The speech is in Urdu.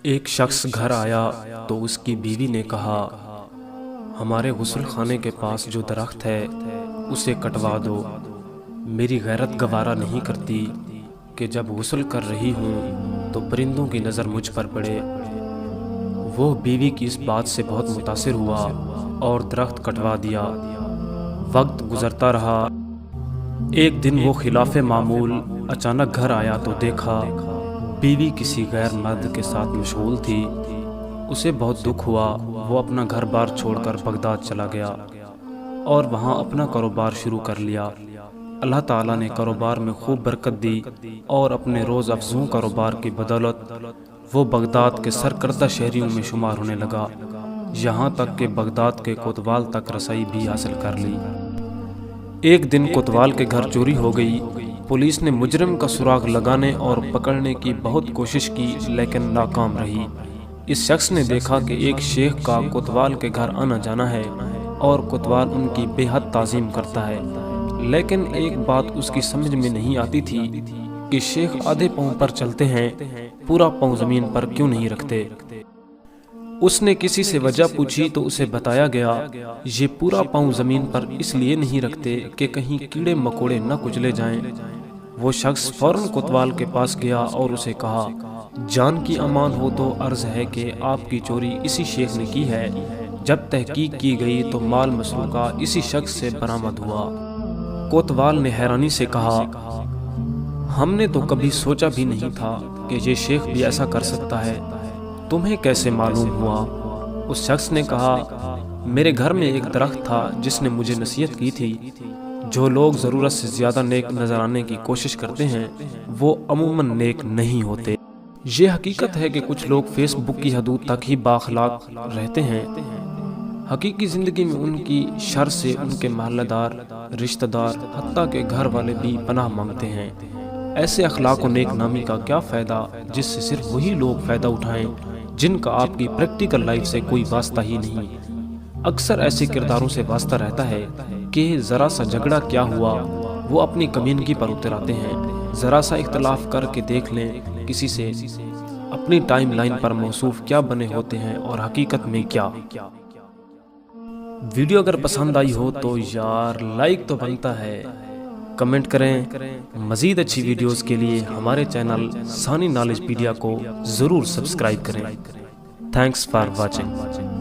ایک شخص گھر آیا تو اس کی بیوی نے کہا، ہمارے غسل خانے کے پاس جو درخت ہے اسے کٹوا دو۔ میری غیرت گوارا نہیں کرتی کہ جب غسل کر رہی ہوں تو پرندوں کی نظر مجھ پر پڑے۔ وہ بیوی کی اس بات سے بہت متاثر ہوا اور درخت کٹوا دیا۔ وقت گزرتا رہا۔ ایک دن وہ خلاف معمول اچانک گھر آیا تو دیکھا بیوی کسی غیر مرد کے ساتھ مشغول تھی۔ اسے بہت دکھ ہوا۔ وہ اپنا گھر بار چھوڑ کر بغداد چلا گیا اور وہاں اپنا کاروبار شروع کر لیا۔ اللہ تعالیٰ نے کاروبار میں خوب برکت دی اور اپنے روز افزوں کاروبار کی بدولت وہ بغداد کے سرکردہ شہریوں میں شمار ہونے لگا، یہاں تک کہ بغداد کے کوتوال تک رسائی بھی حاصل کر لی۔ ایک دن کوتوال کے گھر چوری ہو گئی۔ پولیس نے مجرم کا سراغ لگانے اور پکڑنے کی بہت کوشش کی لیکن ناکام رہی۔ اس شخص نے دیکھا کہ ایک شیخ کا کوتوال کے گھر آنا جانا ہے اور کوتوال ان کی بے حد تعظیم کرتا ہے، لیکن ایک بات اس کی سمجھ میں نہیں آتی تھی کہ شیخ آدھے پاؤں پر چلتے ہیں، پورا پاؤں زمین پر کیوں نہیں رکھتے۔ اس نے کسی سے وجہ پوچھی تو اسے بتایا گیا یہ پورا پاؤں زمین پر اس لیے نہیں رکھتے کہ کہیں کیڑے مکوڑے نہ کچلے جائیں۔ وہ شخص فوراً کوتوال کے پاس گیا اور اسے کہا، جان کی امان ہو تو عرض ہے کہ آپ کی چوری اسی شیخ نے کی ہے۔ جب تحقیق کی گئی تو مال مسروقہ اسی شخص سے برآمد ہوا۔ کوتوال نے حیرانی سے کہا، ہم نے تو کبھی سوچا بھی نہیں تھا کہ یہ شیخ بھی ایسا کر سکتا ہے، تمہیں کیسے معلوم ہوا؟ اس شخص نے کہا، میرے گھر میں ایک درخت تھا جس نے مجھے نصیحت کی تھی، جو لوگ ضرورت سے زیادہ نیک نظر آنے کی کوشش کرتے ہیں وہ عموماً نیک نہیں ہوتے۔ یہ حقیقت ہے کہ کچھ لوگ فیس بک کی حدود تک ہی بااخلاق رہتے ہیں، حقیقی زندگی میں ان کی شر سے ان کے محلہ دار، رشتہ دار، حتیٰ کہ گھر والے بھی پناہ مانگتے ہیں۔ ایسے اخلاق و نیک نامی کا کیا فائدہ جس سے صرف وہی لوگ فائدہ اٹھائیں جن کا آپ کی پریکٹیکل لائف سے کوئی واسطہ ہی نہیں۔ اکثر ایسے کرداروں سے واسطہ رہتا ہے کہ ذرا سا جھگڑا کیا ہوا وہ اپنی کمینگی پر اتر آتے ہیں، ذرا سا اختلاف کر کے دیکھ لیں کسی سے، اپنی ٹائم لائن پر موصوف کیا بنے ہوتے ہیں اور حقیقت میں کیا۔ ویڈیو اگر پسند آئی ہو تو یار لائک تو بنتا ہے، کمنٹ کریں۔ مزید اچھی ویڈیوز کے لیے ہمارے چینل ثانی نالج پیڈیا کو ضرور سبسکرائب کریں۔ Thanks for watching.